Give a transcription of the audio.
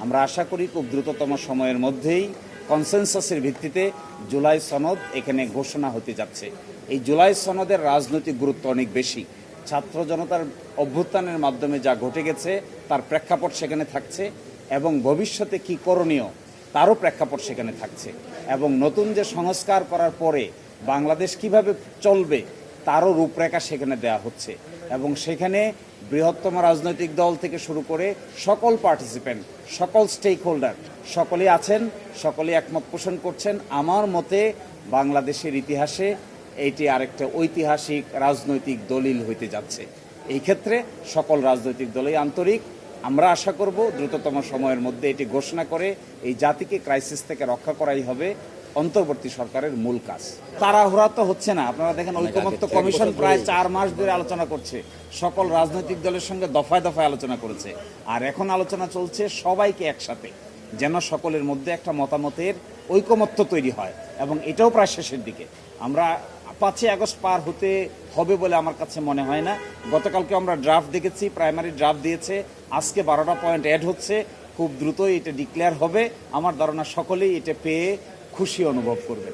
আমরা আশা করি খুব দ্রুততম সময়ের মধ্যেই কনসেনসাসের ভিত্তিতে জুলাই সনদ এখানে ঘোষণা হতে যাচ্ছে। এই জুলাই সনদের রাজনৈতিক গুরুত্ব অনেক বেশি। ছাত্র জনতার অভ্যুত্থানের মাধ্যমে যা ঘটে গেছে তার প্রেক্ষাপট সেখানে থাকছে, এবং ভবিষ্যতে কি করণীয় তারও প্রেক্ষাপট সেখানে থাকছে, এবং নতুন যে সংস্কার করার পরে বাংলাদেশ কিভাবে চলবে তারও রূপরেখা সেখানে দেয়া হচ্ছে। এবং সেখানে বৃহত্তম রাজনৈতিক দল থেকে শুরু করে সকল পার্টিসিপেন্ট, সকল স্টেক হোল্ডার সকলেই আছেন, সকলেই একমত পোষণ করছেন। আমার মতে বাংলাদেশের ইতিহাসে এটি আরেকটা ঐতিহাসিক রাজনৈতিক দলিল হইতে যাচ্ছে। এই ক্ষেত্রে সকল রাজনৈতিক দলই আন্তরিক। আমরা আশা করব দ্রুততম সময়ের মধ্যে এটি ঘোষণা করে এই জাতিকে ক্রাইসিস থেকে রক্ষা করাই হবে অন্তর্বর্তী সরকারের মূল কাজ। তাড়াহুড়া তো হচ্ছে না। আপনারা দেখেন ঐকমত্য কমিশন প্রায় 4 মাস ধরে আলোচনা করছে, সকল রাজনৈতিক দলের সঙ্গে দফায় দফায় আলোচনা করেছে, আর এখন আলোচনা চলছে সবাইকে একসাথে, যেন সকলের মধ্যে একটা মতামতের ঐকমত্য তৈরি হয়, এবং এটাও প্রায় শেষের দিকে। আমরা 5 আগস্ট পার হতে হবে বলে আমার কাছে মনে হয় না। গতকালকে আমরা ড্রাফট দেখেছি, প্রাইমারি ড্রাফট দিয়েছে, আজকে 12টা পয়েন্ট অ্যাড হচ্ছে, খুব দ্রুতই এটা ডিক্লেয়ার হবে। আমার ধারণা সকলেই এটা পেয়ে খুশি অনুভব করবেন।